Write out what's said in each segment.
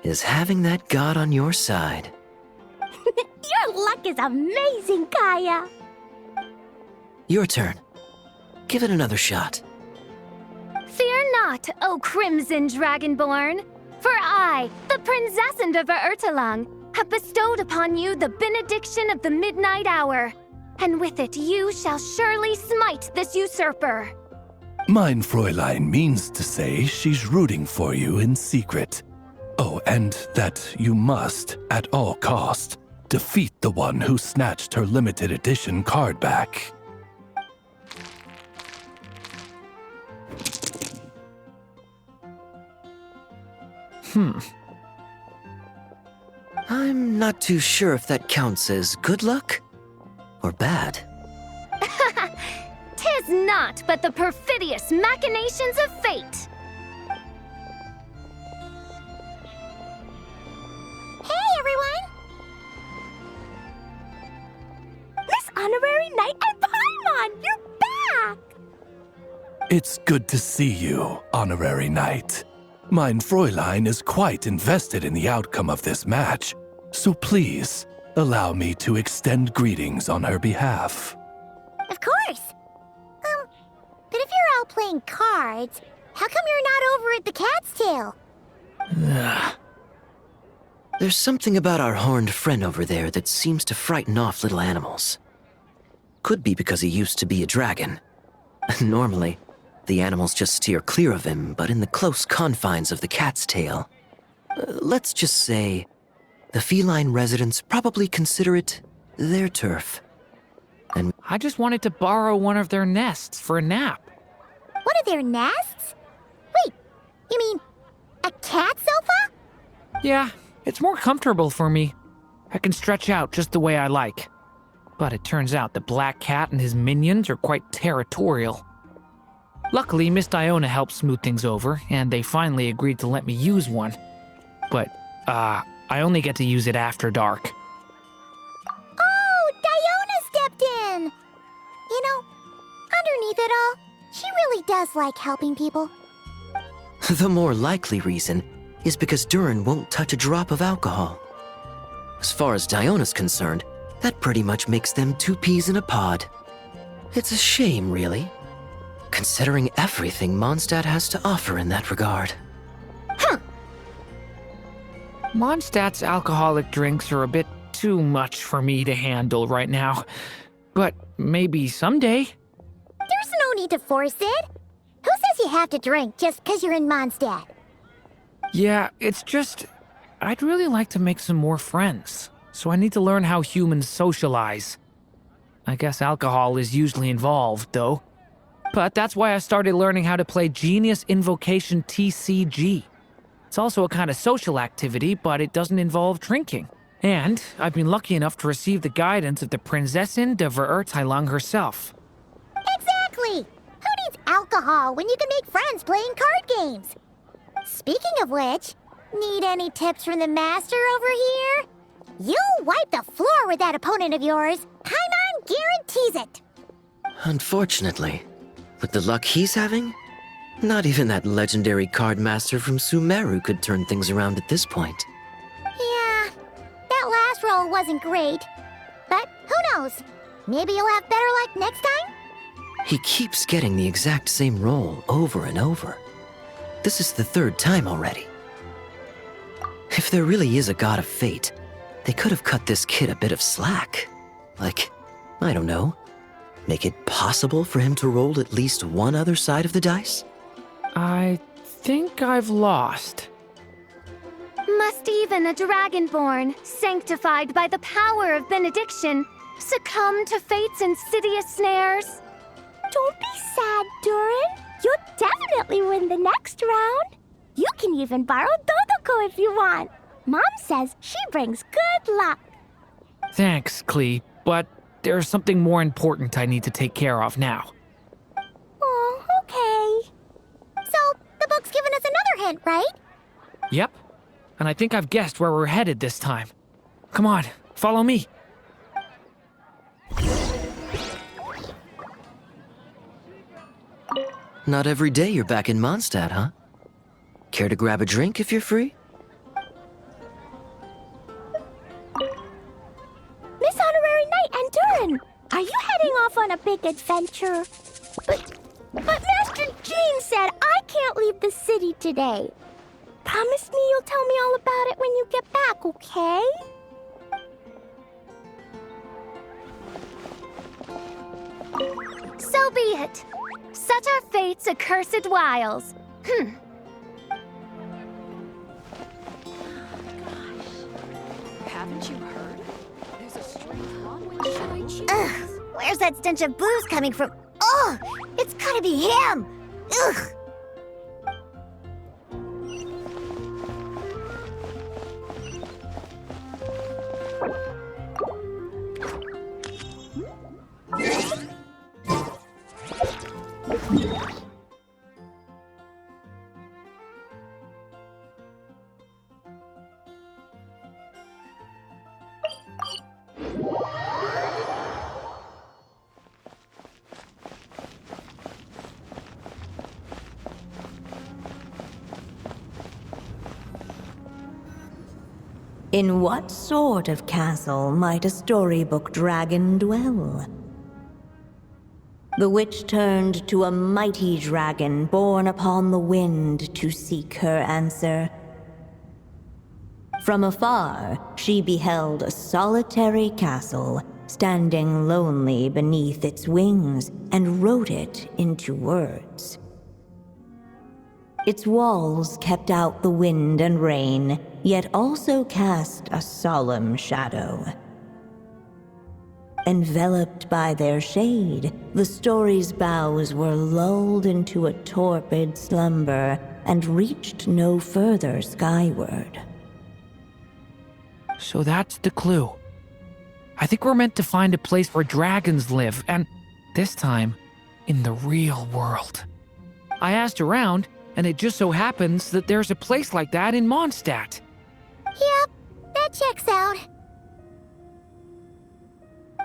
is having that god on your side. Your luck is amazing, Kaya. Your turn. Give it another shot. Fear not, O Crimson Dragonborn, for I, the Princess of Ertalang, have bestowed upon you the benediction of the midnight hour, and with it you shall surely smite this usurper. Mein Fräulein means to say she's rooting for you in secret. Oh, and that you must, at all cost, defeat the one who snatched her limited edition card back. I'm not too sure if that counts as good luck or bad. Tis not but the perfidious machinations of fate. Hey, everyone! Miss Honorary Knight and Paimon, you're back! It's good to see you, Honorary Knight. Mein Fräulein is quite invested in the outcome of this match, so please, allow me to extend greetings on her behalf. Of course. But if you're all playing cards, how come you're not over at the Cat's Tail? There's something about our horned friend over there that seems to frighten off little animals. Could be because he used to be a dragon. Normally, the animals just steer clear of him, but in the close confines of the Cat's Tail, let's just say, the feline residents probably consider it their turf. And I just wanted to borrow one of their nests for a nap. What are their nests? Wait, you mean a cat sofa? Yeah, it's more comfortable for me. I can stretch out just the way I like. But it turns out the Black Cat and his minions are quite territorial. Luckily, Miss Diona helped smooth things over, and they finally agreed to let me use one. But, I only get to use it after dark. Oh, Diona stepped in! You know, underneath it all, she really does like helping people. the more likely reason is because Durin won't touch a drop of alcohol. As far as Diona's concerned, that pretty much makes them two peas in a pod. It's a shame, really, considering everything Mondstadt has to offer in that regard. Mondstadt's alcoholic drinks are a bit too much for me to handle right now. But maybe someday. There's no need to force it. Who says you have to drink just because you're in Mondstadt? Yeah, it's just, I'd really like to make some more friends. So I need to learn how humans socialize. I guess alcohol is usually involved, though. But that's why I started learning how to play Genius Invocation TCG. It's also a kind of social activity, but it doesn't involve drinking. And I've been lucky enough to receive the guidance of the Prinzessin de Verurteilung herself. Exactly! Who needs alcohol when you can make friends playing card games? Speaking of which, need any tips from the master over here? You'll wipe the floor with that opponent of yours. Paimon guarantees it. Unfortunately, with the luck he's having, not even that legendary card master from Sumeru could turn things around at this point. Yeah, that last roll wasn't great. But who knows? Maybe you'll have better luck next time? He keeps getting the exact same roll over and over. This is the third time already. If there really is a god of fate, they could have cut this kid a bit of slack. Like, I don't know, make it possible for him to roll at least one other side of the dice? I think I've lost. Must even a dragonborn, sanctified by the power of benediction, succumb to fate's insidious snares? Don't be sad, Durin. You'll definitely win the next round. You can even borrow Dodoko if you want. Mom says she brings good luck. Thanks, Klee, but there's something more important I need to take care of now. Oh, okay. So, the book's given us another hint, right? Yep, and I think I've guessed where we're headed this time. Come on, follow me. Not every day you're back in Mondstadt, huh? Care to grab a drink if you're free? off on a big adventure. But Master Jean said I can't leave the city today. Promise me you'll tell me all about it when you get back, okay? So be it. Such are fate's accursed wiles. Haven't you heard? There's a strange law. Which should I choose? Ugh, where's that stench of booze coming from? Ugh, it's gotta be him! Ugh! In what sort of castle might a storybook dragon dwell? The witch turned to a mighty dragon born upon the wind to seek her answer. From afar, she beheld a solitary castle, standing lonely beneath its wings, and wrote it into words. Its walls kept out the wind and rain, yet also cast a solemn shadow. Enveloped by their shade, the story's boughs were lulled into a torpid slumber and reached no further skyward. So that's the clue. I think we're meant to find a place where dragons live, and this time, in the real world. I asked around, and it just so happens that there's a place like that in Mondstadt. Yep, that checks out.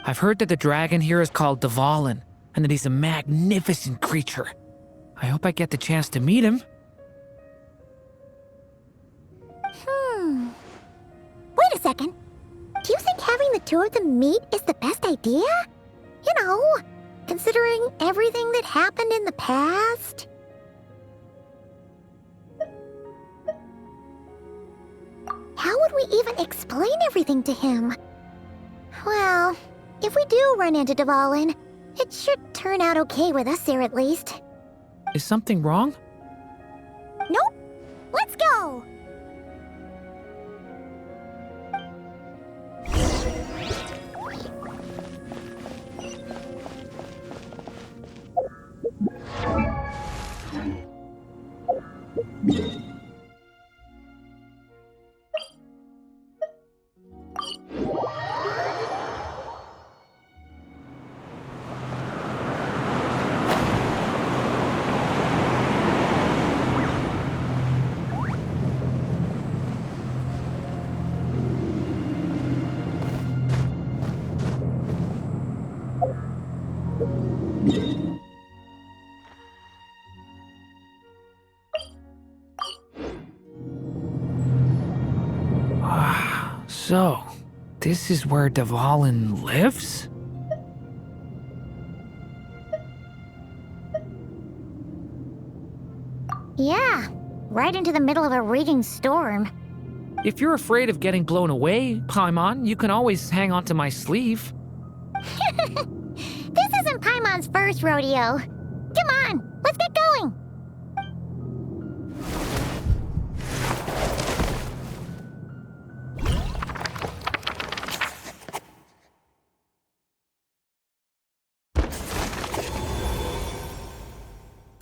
I've heard that the dragon here is called Durin, and that he's a magnificent creature. I hope I get the chance to meet him. Wait a second. Do you think having the two of them meet is the best idea? You know, considering everything that happened in the past? How would we even explain everything to him? Well, if we do run into Durin, it should turn out okay with us here at least. Is something wrong? Nope. Let's go! So, this is where Durin lives? Yeah, right into the middle of a raging storm. If you're afraid of getting blown away, Paimon, you can always hang onto my sleeve. This isn't Paimon's first rodeo. Come on, let's get going.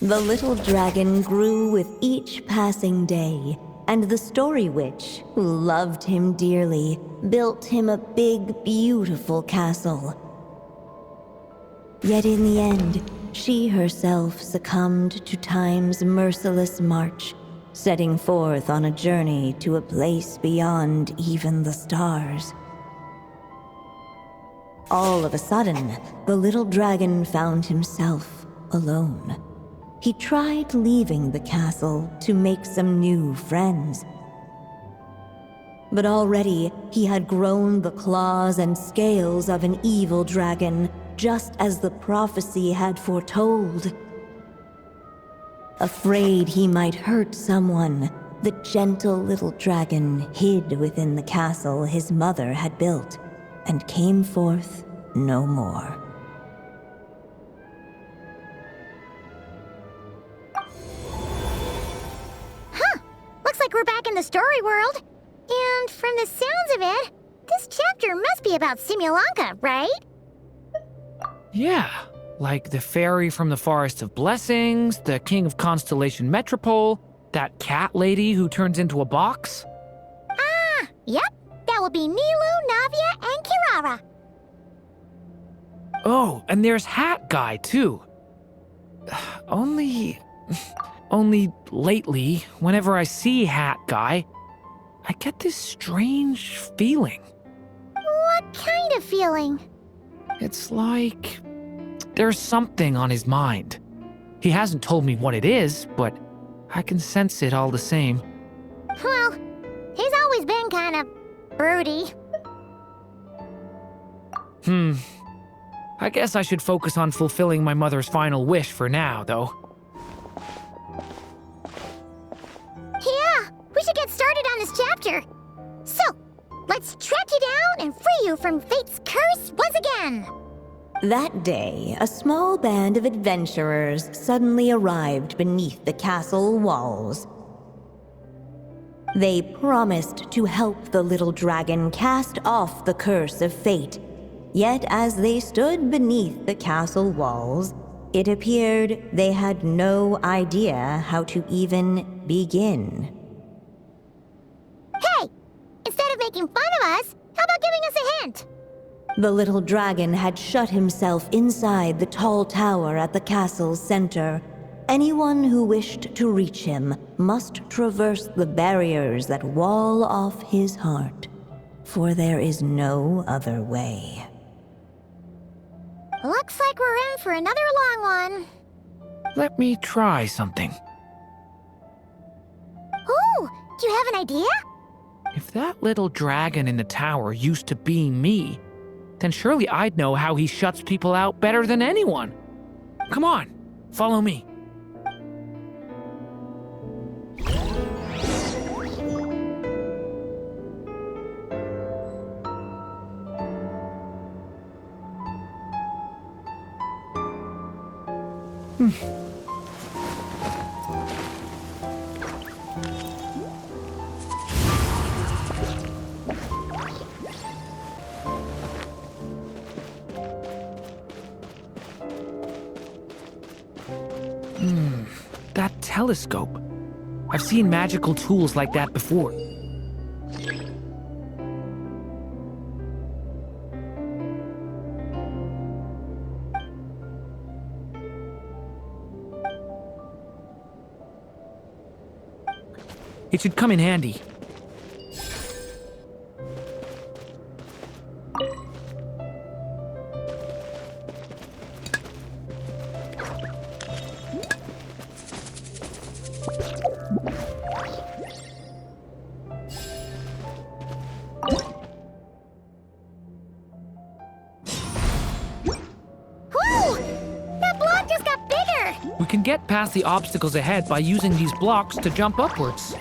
The little dragon grew with each passing day, and the story witch, who loved him dearly, built him a big, beautiful castle. Yet in the end, she herself succumbed to time's merciless march, setting forth on a journey to a place beyond even the stars. All of a sudden, the little dragon found himself alone. He tried leaving the castle to make some new friends. But already he had grown the claws and scales of an evil dragon, just as the prophecy had foretold. Afraid he might hurt someone, the gentle little dragon hid within the castle his mother had built and came forth no more. Looks like we're back in the story world. And from the sounds of it, this chapter must be about Simulanka, right? Yeah, like the fairy from the Forest of Blessings, the king of Constellation Metropole, that cat lady who turns into a box. Ah, yep. That will be Nilu, Navia, and Kirara. Oh, and there's Hat Guy, too. Only lately, whenever I see Hat Guy, I get this strange feeling. What kind of feeling? It's like there's something on his mind. He hasn't told me what it is, but I can sense it all the same. Well, he's always been kind of broody. I guess I should focus on fulfilling my mother's final wish for now, though. Yeah, we should get started on this chapter. So, let's track you down and free you from fate's curse once again. That day, a small band of adventurers suddenly arrived beneath the castle walls. They promised to help the little dragon cast off the curse of fate. Yet as they stood beneath the castle walls, it appeared they had no idea how to even begin. Hey, instead of making fun of us, how about giving us a hint? The little dragon had shut himself inside the tall tower at the castle's center. Anyone who wished to reach him must traverse the barriers that wall off his heart, for there is no other way. Looks like we're in for another long one. Let me try something. Ooh, do you have an idea? If that little dragon in the tower used to be me, then surely I'd know how he shuts people out better than anyone. Come on, follow me. That telescope. I've seen magical tools like that before. It should come in handy. We can get past the obstacles ahead by using these blocks to jump upwards.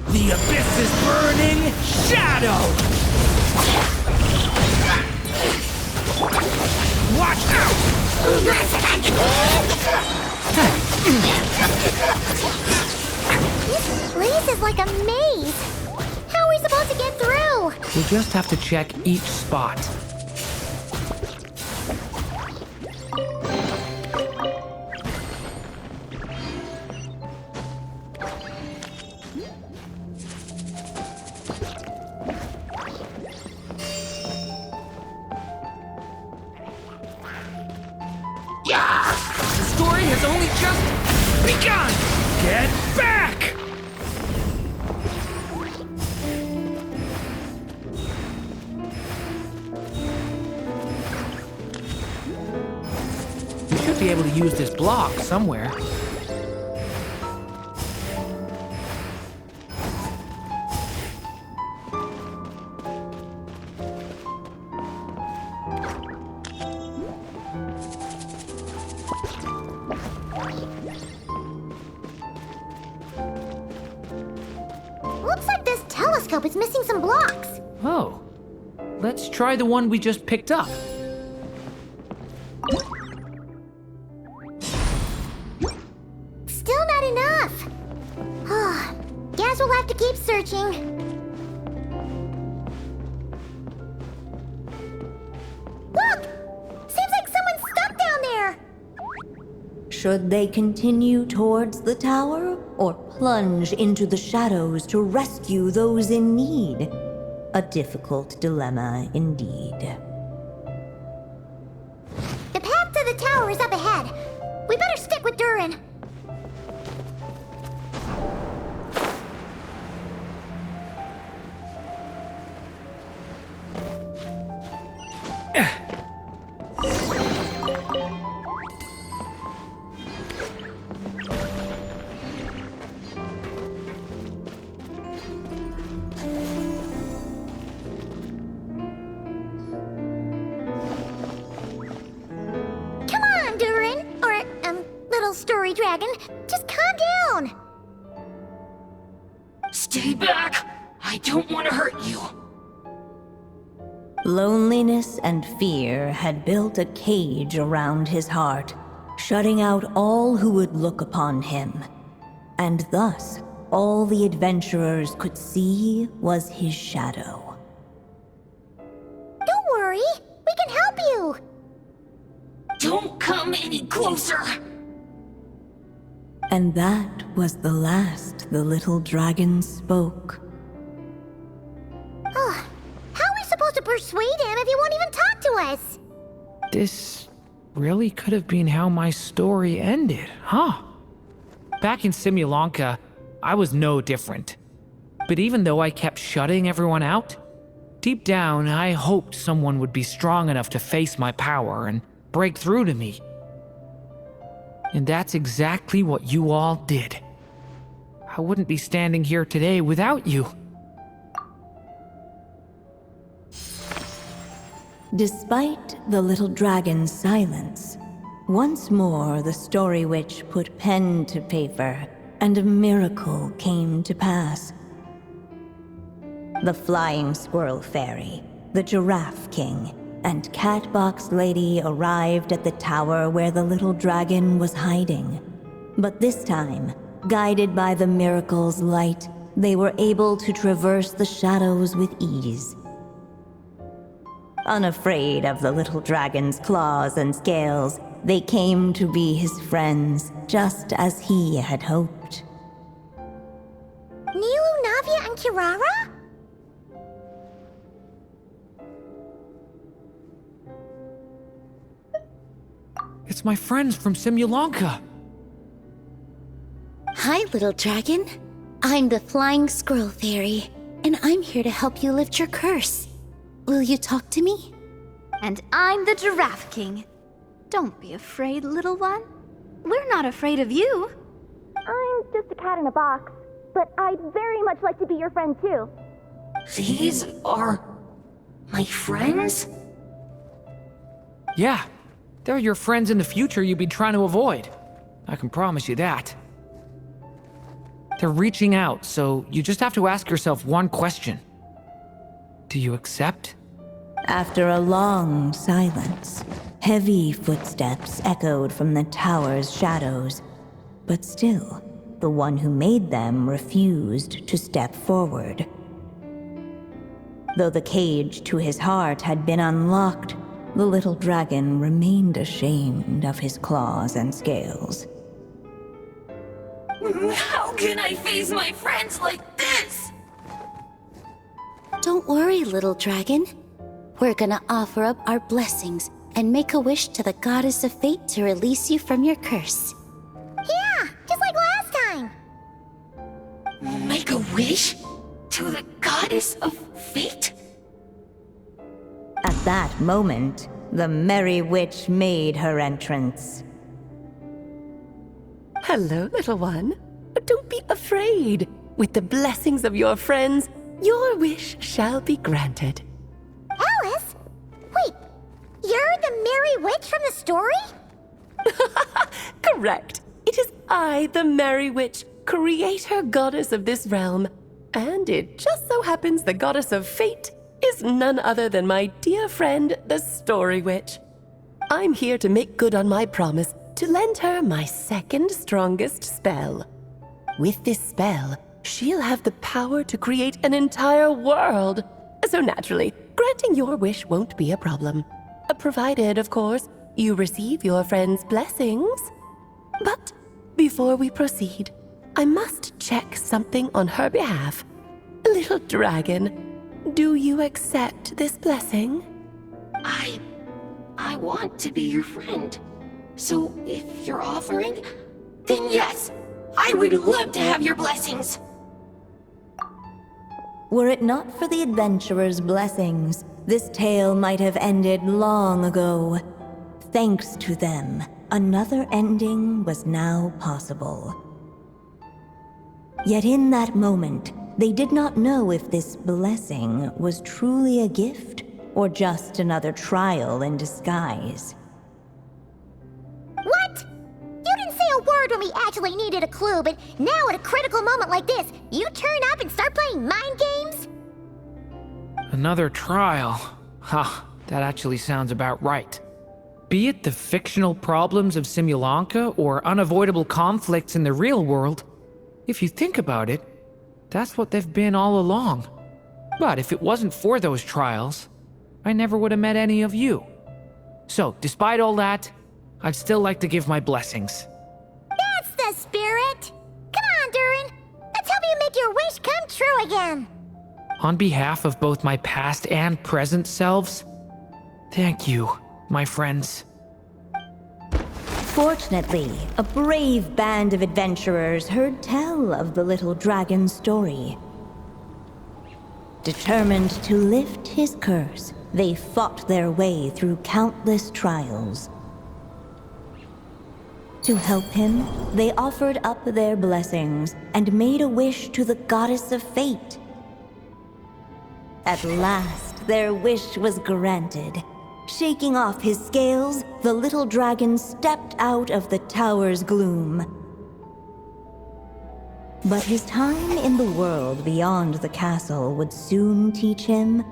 The abyss's burning shadow! Watch out! This place is like a maze. How are we supposed to get through? We'll just have to check each spot. The story has only just begun! Get back! We should be able to use this block somewhere. Looks like this telescope is missing some blocks. Oh. Let's try the one we just picked up. Still not enough. Guess we'll have to keep searching. Look! Seems like someone's stuck down there. Should they continue towards the tower or plunge into the shadows to rescue those in need? A difficult dilemma indeed. The path to the tower is up ahead. We better stick with Durin. Come on, Durin. Or, little story dragon. Just calm down. Stay back! I don't want to hurt you. Loneliness and fear had built a cage around his heart, shutting out all who would look upon him. And thus, all the adventurers could see was his shadow. Don't worry. We can help you. Don't come any closer! And that was the last the little dragon spoke. How are we supposed to persuade him if he won't even talk to us? This really could have been how my story ended, huh? Back in Simulanka, I was no different. But even though I kept shutting everyone out, deep down I hoped someone would be strong enough to face my power and break through to me. And that's exactly what you all did. I wouldn't be standing here today without you. Despite the little dragon's silence, once more the story witch put pen to paper, and a miracle came to pass. The flying squirrel fairy, the giraffe king, and Catbox Lady arrived at the tower where the little dragon was hiding. But this time, guided by the miracle's light, they were able to traverse the shadows with ease. Unafraid of the little dragon's claws and scales, they came to be his friends, just as he had hoped. Nilu, Navia, and Kirara? It's my friends from Simulanka. Hi, little dragon. I'm the Flying Squirrel Fairy, and I'm here to help you lift your curse. Will you talk to me? And I'm the Giraffe King. Don't be afraid, little one. We're not afraid of you. I'm just a cat in a box, but I'd very much like to be your friend too. These are my friends? Yeah, they're your friends in the future you'd be trying to avoid. I can promise you that. They're reaching out, so you just have to ask yourself one question. Do you accept? After a long silence, heavy footsteps echoed from the tower's shadows, but still, the one who made them refused to step forward. Though the cage to his heart had been unlocked, the little dragon remained ashamed of his claws and scales. How can I face my friends like this? Don't worry, little dragon. We're gonna offer up our blessings and make a wish to the goddess of fate to release you from your curse. Yeah, just like last time. Make a wish? To the goddess of fate? At that moment, the merry witch made her entrance. Hello, little one. Don't be afraid. With the blessings of your friends, your wish shall be granted. Alice? Wait, you're the Merry Witch from the story? Correct. It is I, the Merry Witch, creator goddess of this realm. And it just so happens the goddess of fate is none other than my dear friend, the Story Witch. I'm here to make good on my promise to lend her my second strongest spell. With this spell, she'll have the power to create an entire world. So naturally, granting your wish won't be a problem. Provided, of course, you receive your friend's blessings. But before we proceed, I must check something on her behalf. Little dragon, do you accept this blessing? I want to be your friend. So if you're offering, then yes, I would love to have your blessings. Were it not for the adventurer's blessings, this tale might have ended long ago. Thanks to them, another ending was now possible. Yet in that moment, they did not know if this blessing was truly a gift or just another trial in disguise. What? You didn't say a word when we actually needed a clue, but now at a critical moment like this, you turn up and start playing mind games? Another trial. Ha, that actually sounds about right. Be it the fictional problems of Simulanka or unavoidable conflicts in the real world, if you think about it, that's what they've been all along. But if it wasn't for those trials, I never would have met any of you. So, despite all that, I'd still like to give my blessings. That's the spirit! Come on, Durin! Let's help you make your wish come true again! On behalf of both my past and present selves, thank you, my friends. Fortunately, a brave band of adventurers heard tell of the little dragon's story. Determined to lift his curse, they fought their way through countless trials. To help him, they offered up their blessings and made a wish to the goddess of fate. At last, their wish was granted. Shaking off his scales, the little dragon stepped out of the tower's gloom. But his time in the world beyond the castle would soon teach him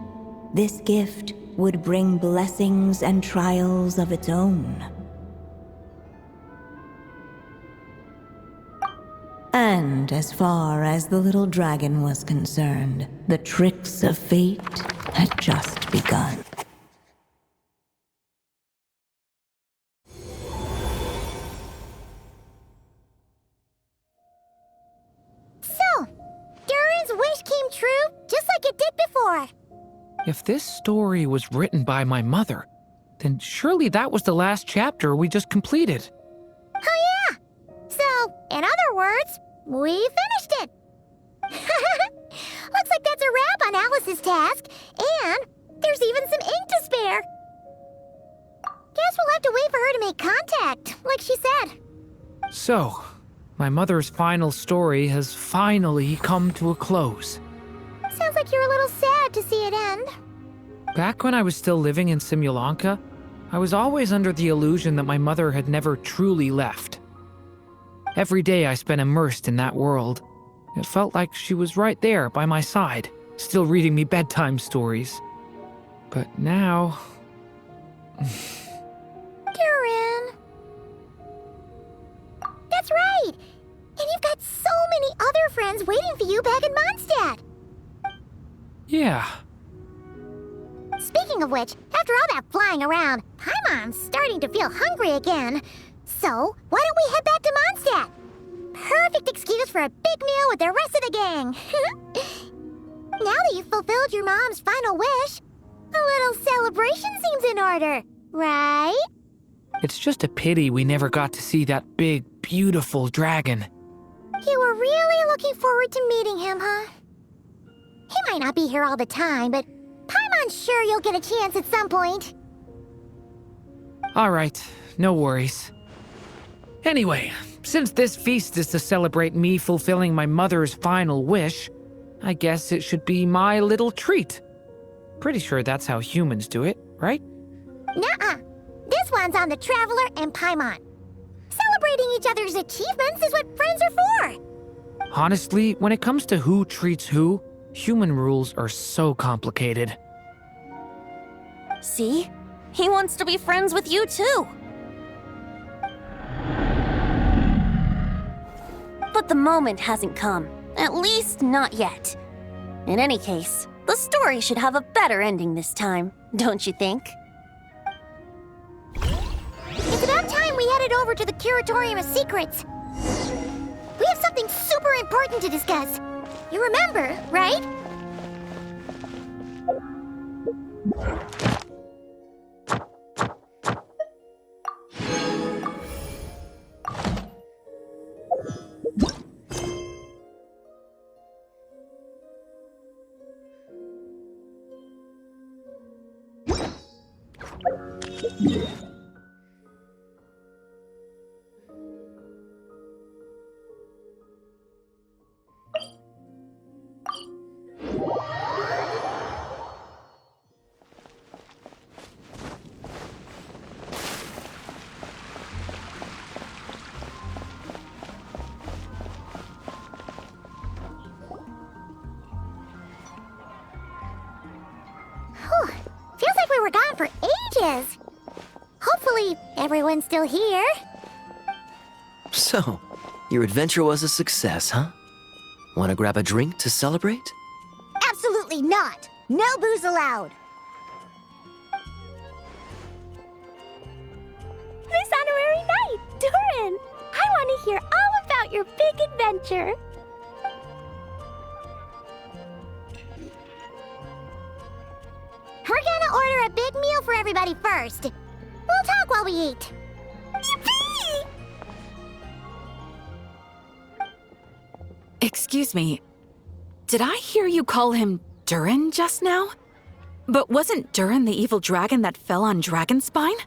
this gift would bring blessings and trials of its own. And as far as the little dragon was concerned, the tricks of fate had just begun. So, Durin's wish came true just like it did before. If this story was written by my mother, then surely that was the last chapter we just completed. Oh yeah! So, in other words, we finished it! Looks like that's a wrap on Alice's task, and there's even some ink to spare. Guess we'll have to wait for her to make contact, like she said. So, my mother's final story has finally come to a close. Sounds like you're a little sad to see it end. Back when I was still living in Simulanka, I was always under the illusion that my mother had never truly left. Every day I spent immersed in that world. It felt like she was right there by my side, still reading me bedtime stories. But now... Durin. That's right! And you've got so many other friends waiting for you back in Mondstadt! Yeah, Speaking of which, after all that flying around, Paimon's starting to feel hungry again. So, why don't we head back to Mondstadt? Perfect excuse for a big meal with the rest of the gang. Now that you've fulfilled your mom's final wish, a little celebration seems in order, right? It's just a pity we never got to see that big, beautiful dragon. You were really looking forward to meeting him, huh? He might not be here all the time, but Paimon's sure you'll get a chance at some point. All right, no worries. Anyway, since this feast is to celebrate me fulfilling my mother's final wish, I guess it should be my little treat. Pretty sure that's how humans do it, right? Nuh-uh. This one's on the Traveler and Paimon. Celebrating each other's achievements is what friends are for. Honestly, when it comes to who treats who, human rules are so complicated. See? He wants to be friends with you too. But the moment hasn't come. At least not yet. In any case, the story should have a better ending this time, don't you think? It's about time we headed over to the Curatorium of Secrets. We have something super important to discuss. You remember, right? Feels like we were gone for ages. Hopefully, everyone's still here. So, your adventure was a success, huh? Want to grab a drink to celebrate? Absolutely not. No booze allowed. This honorary knight, Durin! I want to hear all about your big adventure. We're gonna order a big meal for everybody first. We'll talk while we eat. Yippee! Excuse me. Did I hear you call him Durin just now? But wasn't Durin the evil dragon that fell on Dragonspine?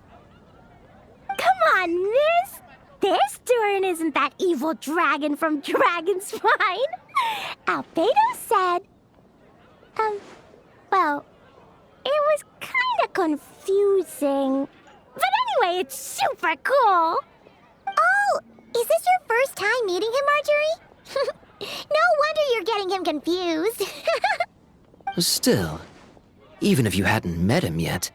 Come on, miss! This Durin isn't that evil dragon from Dragonspine. Albedo said... well... It was kinda confusing. But anyway, it's super cool. Oh, is this your first time meeting him, Marjorie? No wonder you're getting him confused. Still, even if you hadn't met him yet,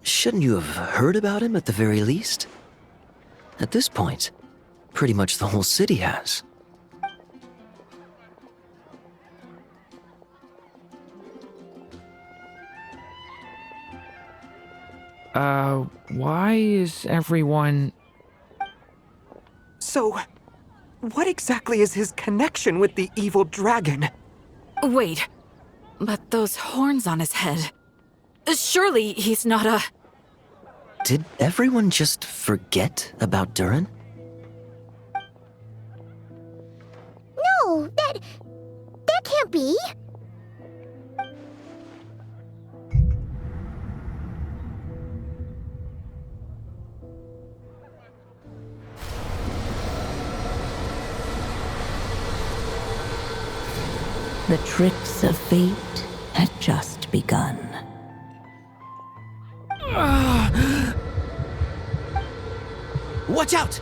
shouldn't you have heard about him at the very least? At this point, pretty much the whole city has. Why is everyone... So, what exactly is his connection with the evil dragon? Wait, but those horns on his head... Surely he's not a... Did everyone just forget about Durin? No, that can't be. The tricks of fate had just begun. Watch out!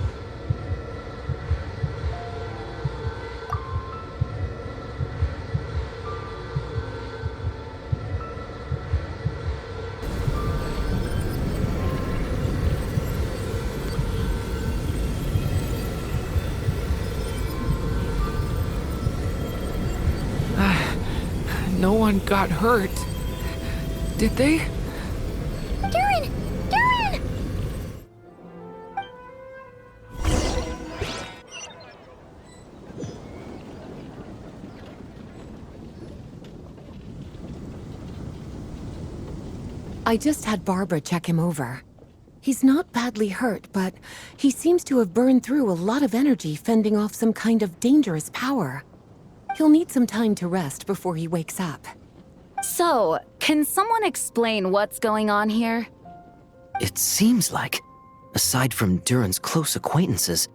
No one got hurt. Did they? Durin! Durin! I just had Barbara check him over. He's not badly hurt, but he seems to have burned through a lot of energy fending off some kind of dangerous power. He'll need some time to rest before he wakes up. So, can someone explain what's going on here? It seems like, aside from Durin's close acquaintances,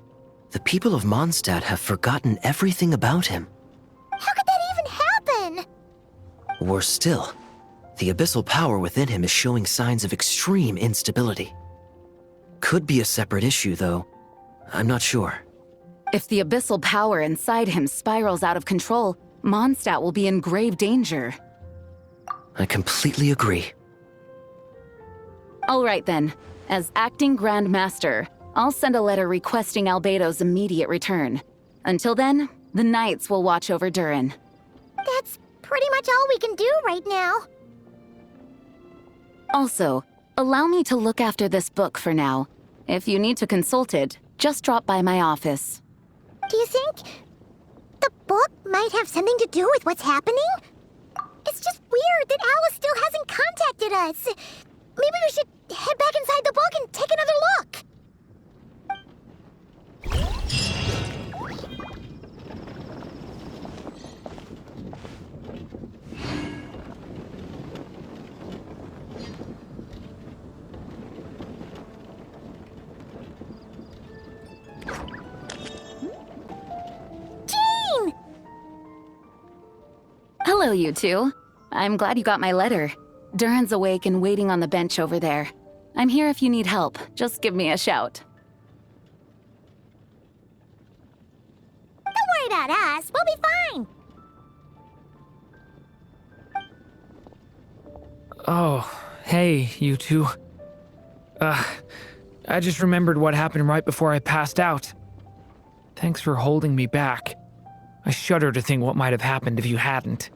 the people of Mondstadt have forgotten everything about him. How could that even happen? Worse still, the abyssal power within him is showing signs of extreme instability. Could be a separate issue, though. I'm not sure. If the abyssal power inside him spirals out of control, Mondstadt will be in grave danger. I completely agree. All right then. As acting Grand Master, I'll send a letter requesting Albedo's immediate return. Until then, the Knights will watch over Durin. That's pretty much all we can do right now. Also, allow me to look after this book for now. If you need to consult it, just drop by my office. Do you think the book might have something to do with what's happening? It's just weird that Alice still hasn't contacted us. Maybe we should head back inside the book and take another look. Jean! Hello, you two. I'm glad you got my letter. Durin's awake and waiting on the bench over there. I'm here if you need help. Just give me a shout. Don't worry about us. We'll be fine. Oh, hey, you two. I just remembered what happened right before I passed out. Thanks for holding me back. I shudder to think what might have happened if you hadn't.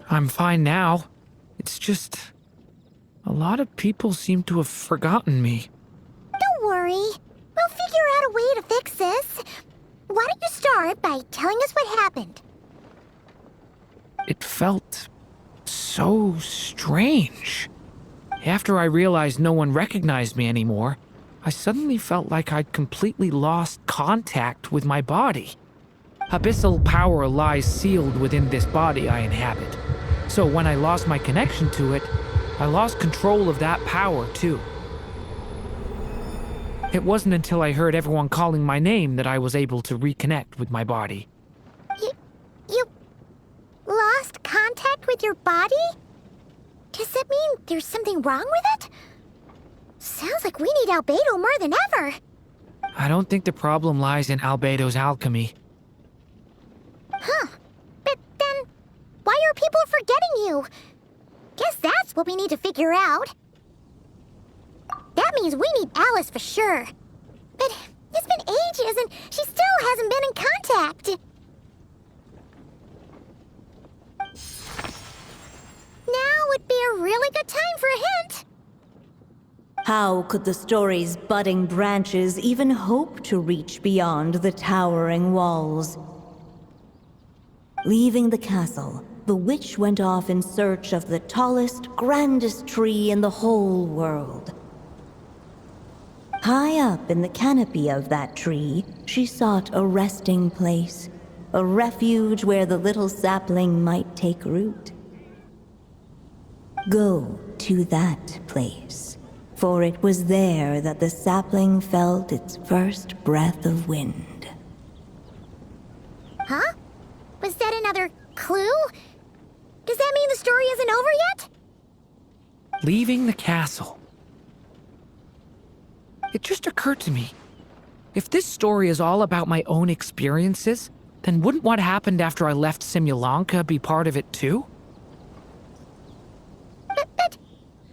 I'm fine now. It's just... a lot of people seem to have forgotten me. Don't worry. We'll figure out a way to fix this. Why don't you start by telling us what happened? It felt so strange. After I realized no one recognized me anymore, I suddenly felt like I'd completely lost contact with my body. Abyssal power lies sealed within this body I inhabit. So when I lost my connection to it, I lost control of that power too. It wasn't until I heard everyone calling my name that I was able to reconnect with my body. You lost contact with your body? Does that mean there's something wrong with it? Sounds like we need Albedo more than ever. I don't think the problem lies in Albedo's alchemy. Huh. But then, why are people forgetting you? Guess that's what we need to figure out. That means we need Alice for sure. But it's been ages and she still hasn't been in contact. Now would be a really good time for a hint. How could the story's budding branches even hope to reach beyond the towering walls? Leaving the castle, the witch went off in search of the tallest, grandest tree in the whole world. High up in the canopy of that tree, she sought a resting place, a refuge where the little sapling might take root. Go to that place, for it was there that the sapling felt its first breath of wind. Huh? Was that another clue? Does that mean the story isn't over yet? Leaving the castle. It just occurred to me. If this story is all about my own experiences, then wouldn't what happened after I left Simulanka be part of it too? But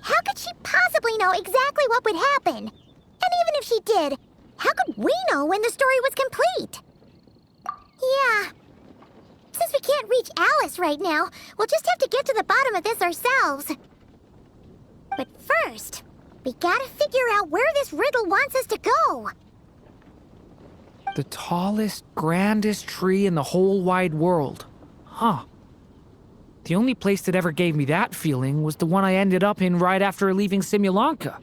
how could she possibly know exactly what would happen? And even if she did, how could we know when the story was complete? Yeah. Since we can't can't reach Alice right now. We'll just have to get to the bottom of this ourselves. But first, we gotta figure out where this riddle wants us to go. The tallest, grandest tree in the whole wide world. Huh. The only place that ever gave me that feeling was the one I ended up in right after leaving Simulanka.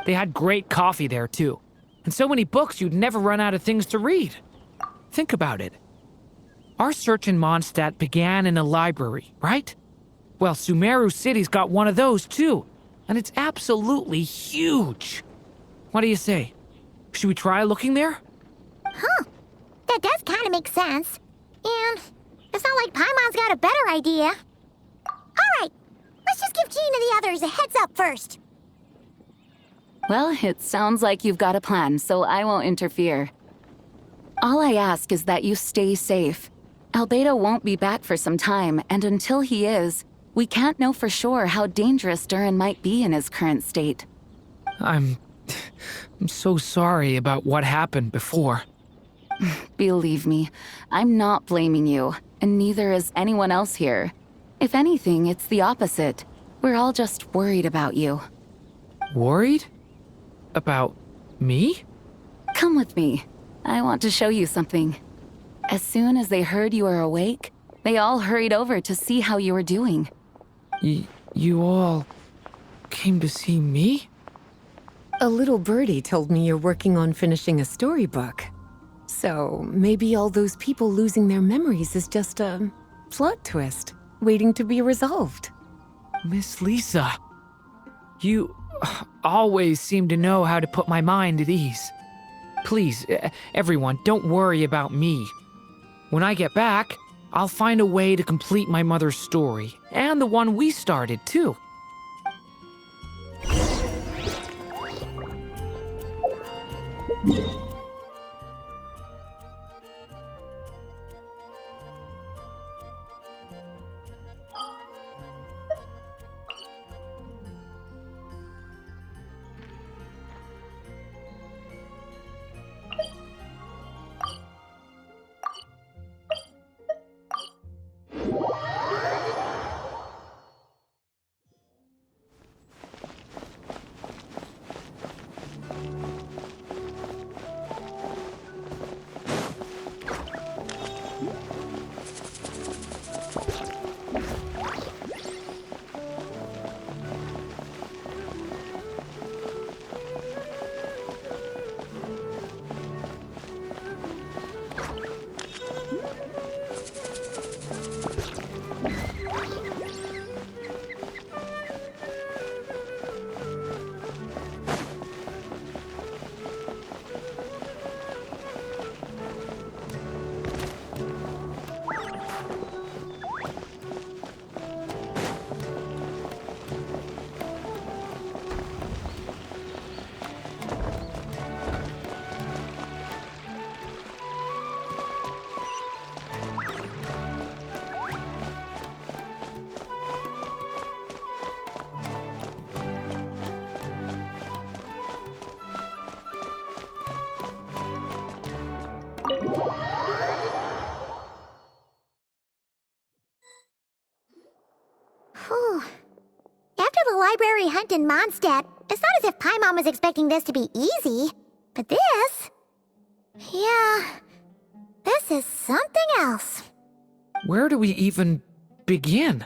They had great coffee there, too. And so many books you'd never run out of things to read. Think about it. Our search in Mondstadt began in a library, right? Well, Sumeru City's got one of those, too. And it's absolutely huge. What do you say? Should we try looking there? Huh. That does kind of make sense. And it's not like Paimon's got a better idea. Alright, let's just give Jean and the others a heads up first. Well, it sounds like you've got a plan, so I won't interfere. All I ask is that you stay safe. Albedo won't be back for some time, and until he is, we can't know for sure how dangerous Durin might be in his current state. I'm so sorry about what happened before. Believe me, I'm not blaming you, and neither is anyone else here. If anything, it's the opposite. We're all just worried about you. Worried? About me? Come with me. I want to show you something. As soon as they heard you were awake, they all hurried over to see how you were doing. You all came to see me? A little birdie told me you're working on finishing a storybook. So maybe all those people losing their memories is just a plot twist waiting to be resolved. Miss Lisa, you always seem to know how to put my mind at ease. Please, everyone, don't worry about me. When I get back, I'll find a way to complete my mother's story, and the one we started, too. Whew. After the library hunt in Mondstadt, it's not as if Paimon was expecting this to be easy. But this... yeah... this is something else. Where do we even begin?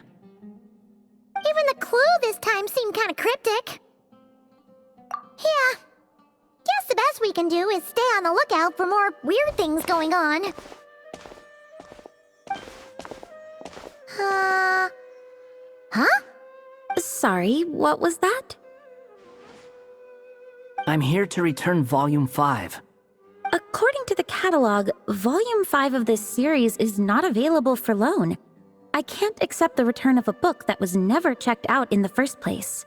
Even the clue this time seemed kind of cryptic. Yeah. Guess the best we can do is stay on the lookout for more weird things going on. Huh? Sorry, what was that? I'm here to return Volume 5. According to the catalog, Volume 5 of this series is not available for loan. I can't accept the return of a book that was never checked out in the first place.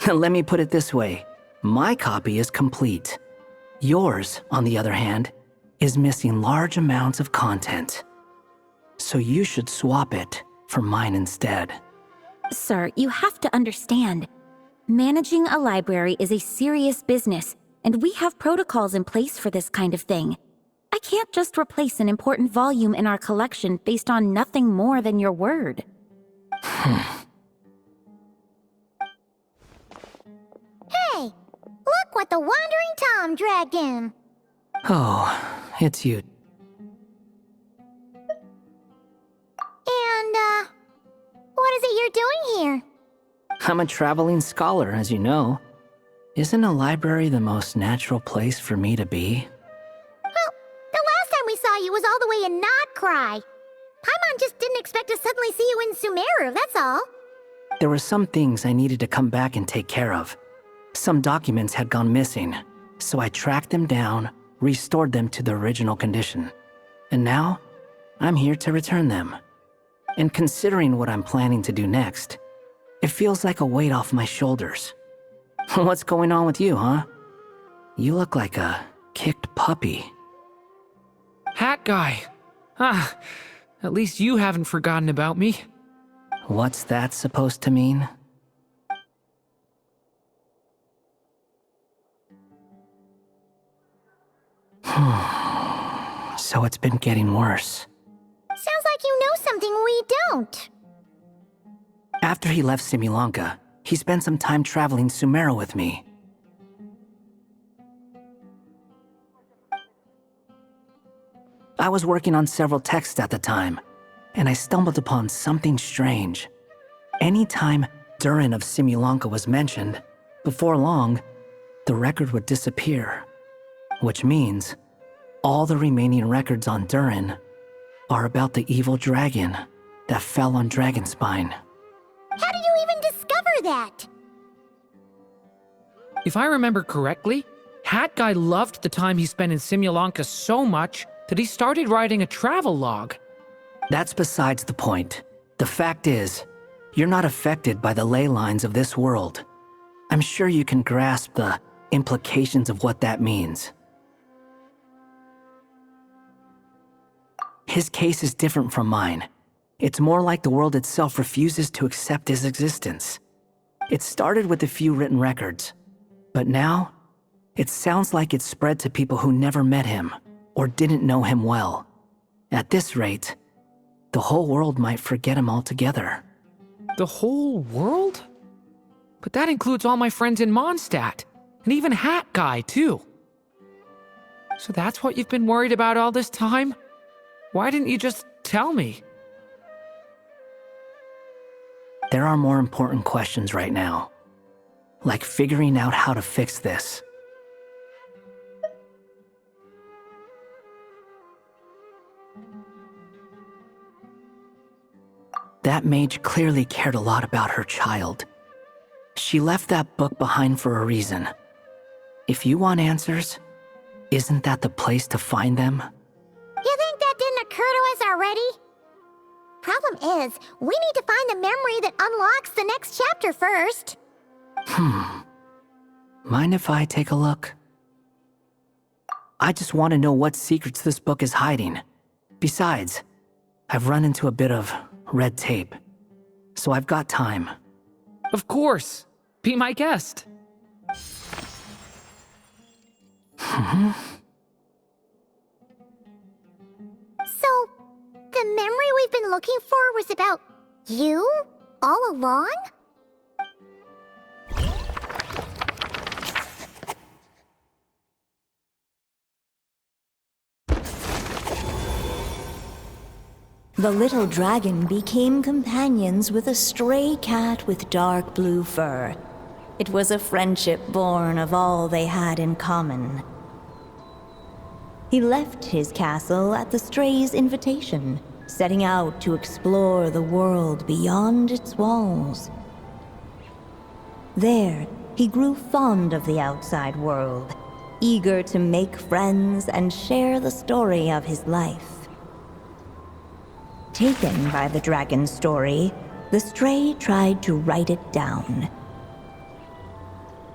Let me put it this way. My copy is complete. Yours, on the other hand, is missing large amounts of content. So you should swap it for mine instead. Sir, you have to understand. Managing a library is a serious business, and we have protocols in place for this kind of thing. I can't just replace an important volume in our collection based on nothing more than your word. Hey, look what the Wandering Tom dragged in. Oh, it's you. And, what is it you're doing here? I'm a traveling scholar, as you know. Isn't a library the most natural place for me to be? Well, the last time we saw you was all the way in Notcry. Paimon just didn't expect to suddenly see you in Sumeru, that's all. There were some things I needed to come back and take care of. Some documents had gone missing, so I tracked them down, restored them to the original condition. And now, I'm here to return them. And considering what I'm planning to do next, it feels like a weight off my shoulders. What's going on with you, huh? You look like a kicked puppy. Hat guy. Ah, at least you haven't forgotten about me. What's that supposed to mean? So it's been getting worse. Sounds like you know something we don't. After he left Simulanka, he spent some time traveling Sumeru with me. I was working on several texts at the time, and I stumbled upon something strange. Anytime Durin of Simulanka was mentioned, before long, the record would disappear. Which means, all the remaining records on Durin are about the evil dragon that fell on Dragonspine. How did you even discover that? If I remember correctly, Hat Guy loved the time he spent in Simulanka so much that he started writing a travel log. That's besides the point. The fact is, you're not affected by the ley lines of this world. I'm sure you can grasp the implications of what that means. His case is different from mine. It's more like the world itself refuses to accept his existence. It started with a few written records, but now, it sounds like it's spread to people who never met him or didn't know him well. At this rate, the whole world might forget him altogether. The whole world? But that includes all my friends in Mondstadt, and even Hat Guy, too. So that's what you've been worried about all this time? Why didn't you just tell me? There are more important questions right now, like figuring out how to fix this. That mage clearly cared a lot about her child. She left that book behind for a reason. If you want answers, isn't that the place to find them? You think that didn't occur to us already? Problem is, we need to find the memory that unlocks the next chapter first. Mind if I take a look? I just want to know what secrets this book is hiding. Besides, I've run into a bit of red tape, so I've got time. Of course. Be my guest. So, the memory we've been looking for was about you? All along? The little dragon became companions with a stray cat with dark blue fur. It was a friendship born of all they had in common. He left his castle at the stray's invitation, setting out to explore the world beyond its walls. There, he grew fond of the outside world, eager to make friends and share the story of his life. Taken by the dragon's story, the stray tried to write it down.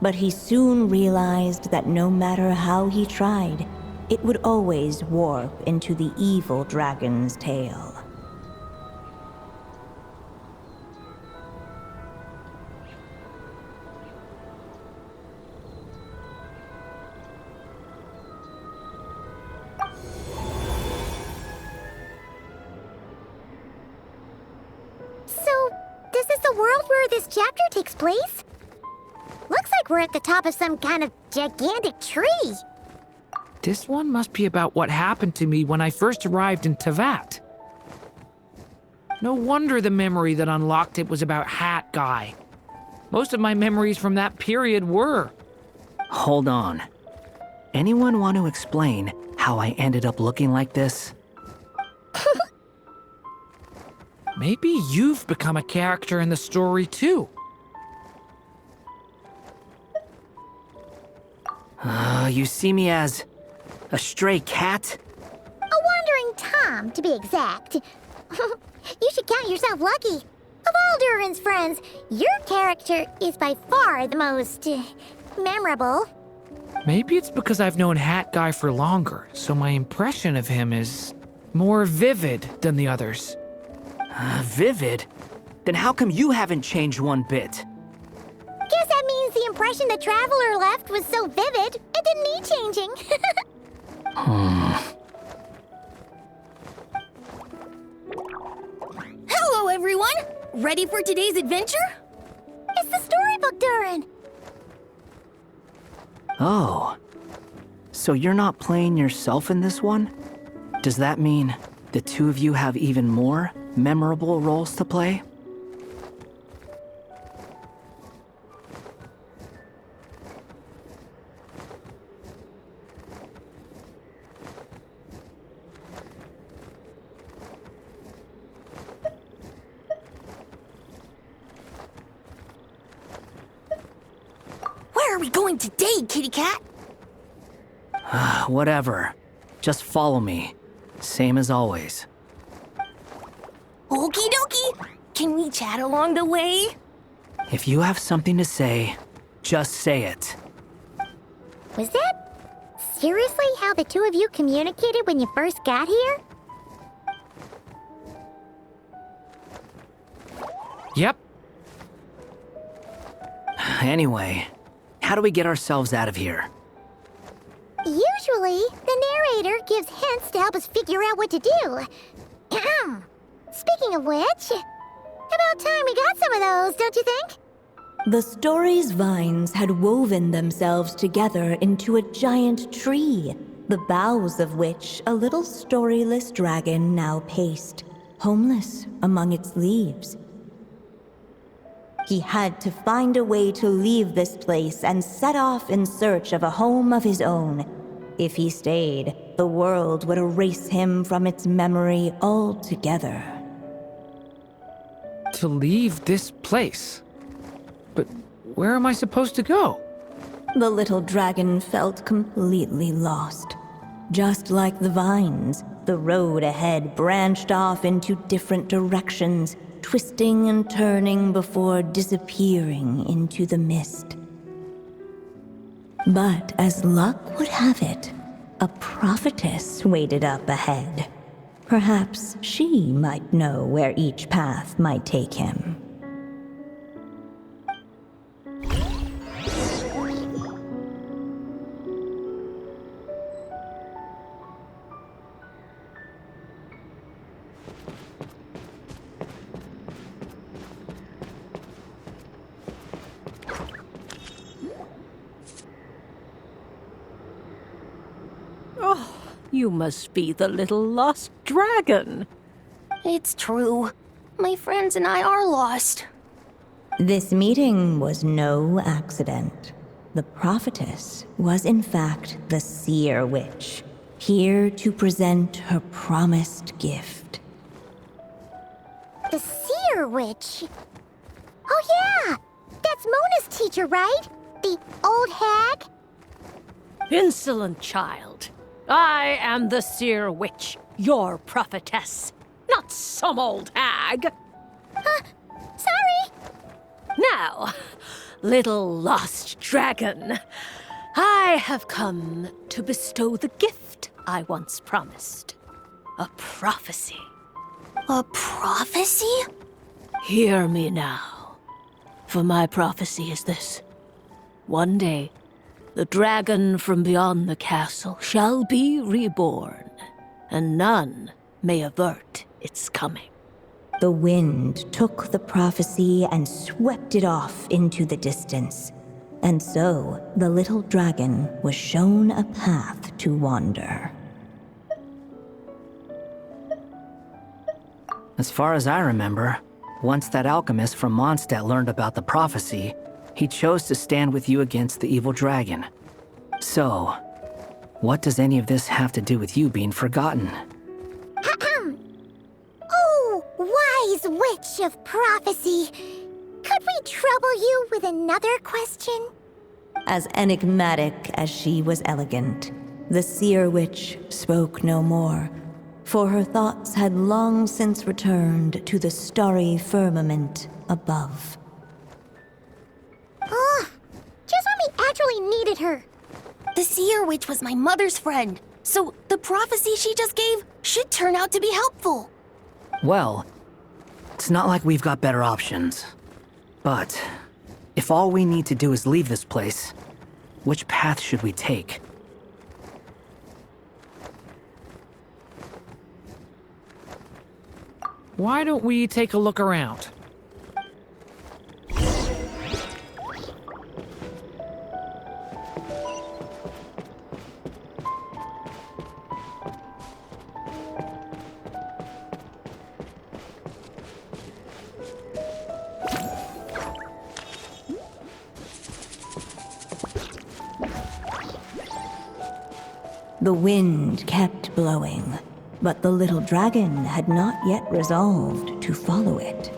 But he soon realized that no matter how he tried, it would always warp into the evil dragon's tale. where this chapter takes place? Looks like we're at the top of some kind of gigantic tree. This one must be about what happened to me when I first arrived in Tevat. No wonder the memory that unlocked it was about Hat Guy. Most of my memories from that period were. Hold on. Anyone want to explain how I ended up looking like this? Maybe you've become a character in the story too. You see me as a stray cat? A wandering Tom, to be exact. You should count yourself lucky. Of all Durin's friends, your character is by far the most memorable. Maybe it's because I've known Hat Guy for longer, so my impression of him is more vivid than the others. Vivid? Then how come you haven't changed one bit? Guess that means the impression the Traveler left was so vivid, it didn't need changing. Hello, everyone! Ready for today's adventure? It's the storybook, Durin! Oh. So you're not playing yourself in this one? Does that mean the two of you have even more memorable roles to play? Where are we going today, kitty cat? Whatever. Just follow me. Same as always. Okie dokie! Can we chat along the way? If you have something to say, just say it. Was that seriously how the two of you communicated when you first got here? Yep. Anyway, how do we get ourselves out of here? Usually, the narrator gives hints to help us figure out what to do. Speaking of which, about time we got some of those, don't you think? The story's vines had woven themselves together into a giant tree, the boughs of which a little storyless dragon now paced, homeless among its leaves. He had to find a way to leave this place and set off in search of a home of his own. If he stayed, the world would erase him from its memory altogether. To leave this place? But where am I supposed to go? The little dragon felt completely lost. Just like the vines, the road ahead branched off into different directions, twisting and turning before disappearing into the mist. But as luck would have it, a prophetess waited up ahead. Perhaps she might know where each path might take him. You must be the little lost dragon. It's true. My friends and I are lost. This meeting was no accident. The prophetess was in fact the seer witch, here to present her promised gift. The seer witch? Oh yeah! That's Mona's teacher, right? The old hag? Insolent child. I am the seer witch, your prophetess, not some old hag. Sorry! Now, little lost dragon, I have come to bestow the gift I once promised. A prophecy. A prophecy? Hear me now, for my prophecy is this. One day, the dragon from beyond the castle shall be reborn, and none may avert its coming. The wind took the prophecy and swept it off into the distance. And so, the little dragon was shown a path to wander. As far as I remember, once that alchemist from Mondstadt learned about the prophecy, he chose to stand with you against the evil dragon. So, what does any of this have to do with you being forgotten? Oh, wise witch of prophecy! Could we trouble you with another question? As enigmatic as she was elegant, the seer witch spoke no more, for her thoughts had long since returned to the starry firmament above. Just when we actually needed her. The seer witch was my mother's friend, so the prophecy she just gave should turn out to be helpful. Well, it's not like we've got better options. But, if all we need to do is leave this place, which path should we take? Why don't we take a look around? The wind kept blowing, but the little dragon had not yet resolved to follow it.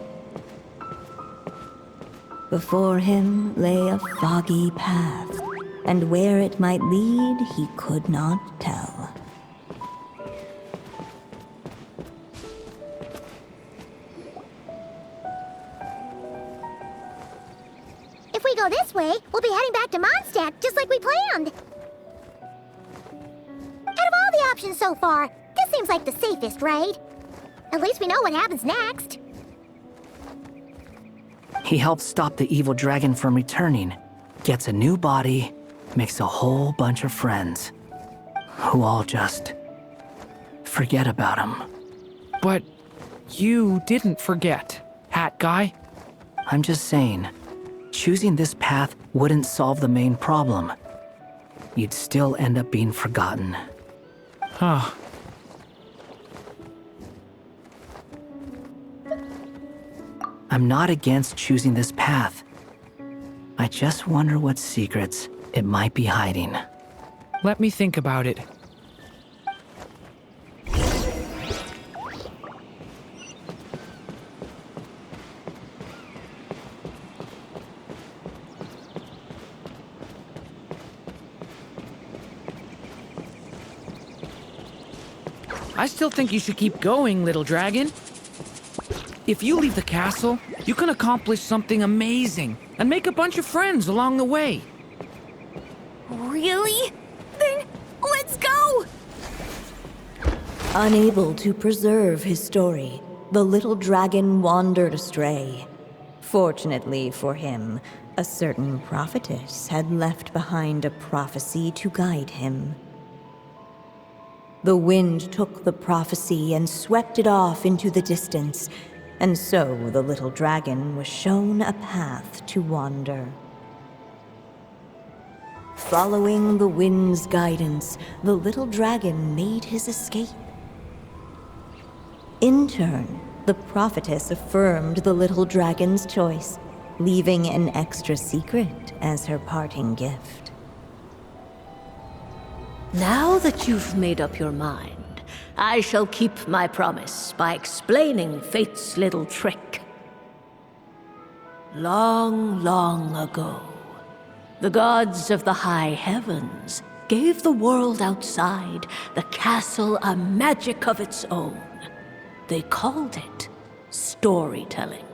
Before him lay a foggy path, and where it might lead he could not tell. If we go this way, we'll be heading back to Mondstadt just like we planned. Out of all the options so far, this seems like the safest, right? At least we know what happens next. He helps stop the evil dragon from returning, gets a new body, makes a whole bunch of friends, who all just forget about him. But you didn't forget, Hat Guy. I'm just saying, choosing this path wouldn't solve the main problem. You'd still end up being forgotten. Huh. I'm not against choosing this path. I just wonder what secrets it might be hiding. Let me think about it. I still think you should keep going, little dragon. If you leave the castle, you can accomplish something amazing and make a bunch of friends along the way. Really? Then let's go! Unable to preserve his story, the little dragon wandered astray. Fortunately for him, a certain prophetess had left behind a prophecy to guide him. The wind took the prophecy and swept it off into the distance, and so the little dragon was shown a path to wander. Following the wind's guidance, the little dragon made his escape. In turn, the prophetess affirmed the little dragon's choice, leaving an extra secret as her parting gift. Now that you've made up your mind, I shall keep my promise by explaining fate's little trick. Long, long ago, the gods of the high heavens gave the world outside the castle a magic of its own. They called it storytelling.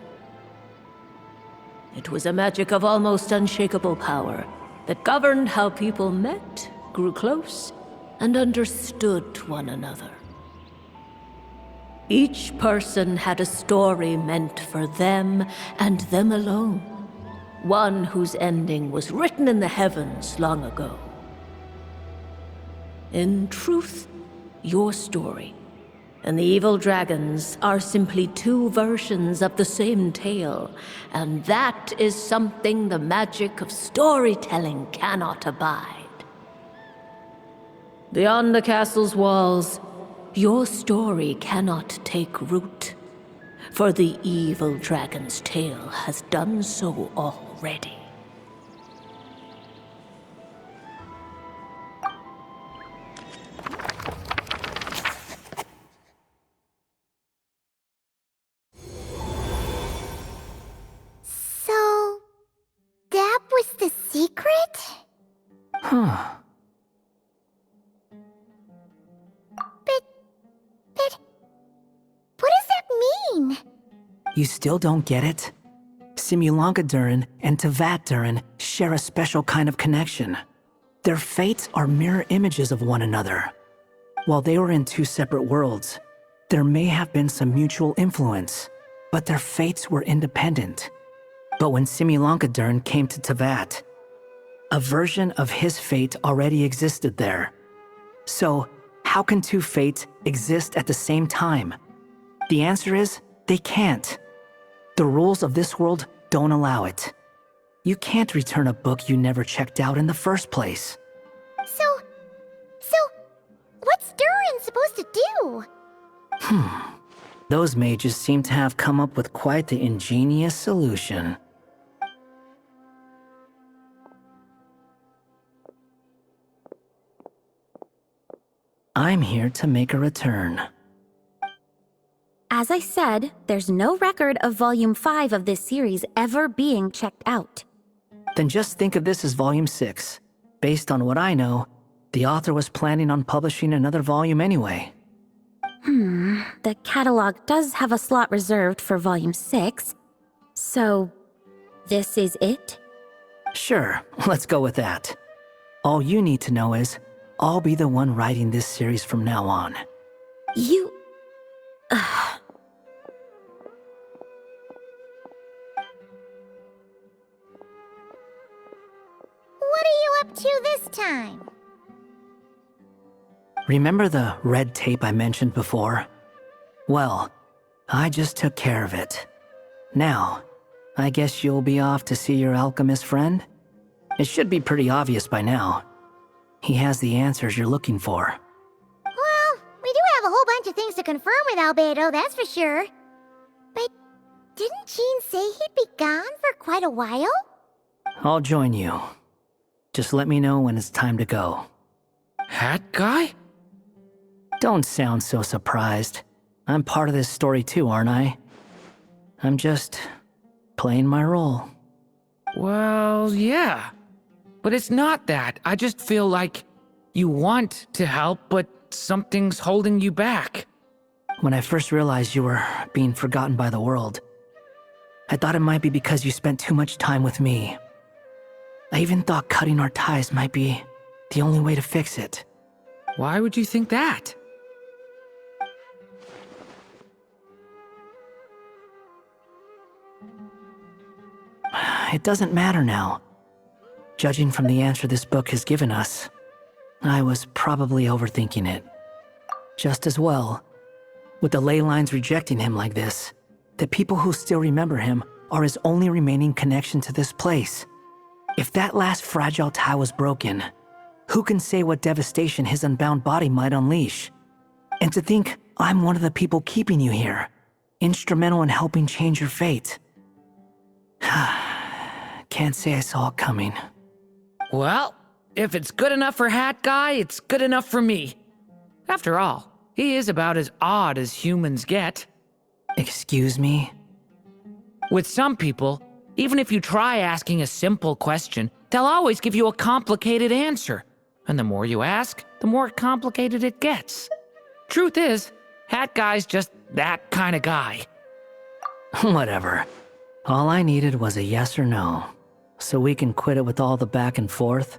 It was a magic of almost unshakable power that governed how people met, grew close, and understood one another. Each person had a story meant for them and them alone, one whose ending was written in the heavens long ago. In truth, your story And the evil dragons are simply two versions of the same tale, and that is something the magic of storytelling cannot abide. Beyond the castle's walls, your story cannot take root, for the evil dragon's tale has done so already. So, that was the secret? Huh. But what does that mean? You still don't get it? Simulanka Durin and Tevat Durin share a special kind of connection. Their fates are mirror images of one another. While they were in two separate worlds, there may have been some mutual influence, but their fates were independent. But when Simulanka Durin came to Tevat, a version of his fate already existed there. So, how can two fates exist at the same time? The answer is, they can't. The rules of this world don't allow it. You can't return a book you never checked out in the first place. So, what's Durin supposed to do? Those mages seem to have come up with quite the ingenious solution. I'm here to make a return. As I said, there's no record of Volume 5 of this series ever being checked out. Then just think of this as Volume 6. Based on what I know, the author was planning on publishing another volume anyway. The catalog does have a slot reserved for Volume 6. So, this is it? Sure, let's go with that. All you need to know is, I'll be the one writing this series from now on. You... What are you up to this time? Remember the red tape I mentioned before? Well, I just took care of it. Now, I guess you'll be off to see your alchemist friend? It should be pretty obvious by now. He has the answers you're looking for. Well, we do have a whole bunch of things to confirm with Albedo, that's for sure. But didn't Jean say he'd be gone for quite a while? I'll join you. Just let me know when it's time to go. Hat guy? Don't sound so surprised. I'm part of this story too, aren't I? I'm just playing my role. Well, yeah. But it's not that. I just feel like you want to help, but something's holding you back. When I first realized you were being forgotten by the world, I thought it might be because you spent too much time with me. I even thought cutting our ties might be the only way to fix it. Why would you think that? It doesn't matter now. Judging from the answer this book has given us, I was probably overthinking it. Just as well. With the ley lines rejecting him like this, the people who still remember him are his only remaining connection to this place. If that last fragile tie was broken, who can say what devastation his unbound body might unleash? And to think I'm one of the people keeping you here, instrumental in helping change your fate. Can't say I saw it coming. Well, if it's good enough for Hat Guy, it's good enough for me. After all, he is about as odd as humans get. Excuse me? With some people, even if you try asking a simple question, they'll always give you a complicated answer. And the more you ask, the more complicated it gets. Truth is, Hat Guy's just that kind of guy. Whatever. All I needed was a yes or no, so we can quit it with all the back and forth.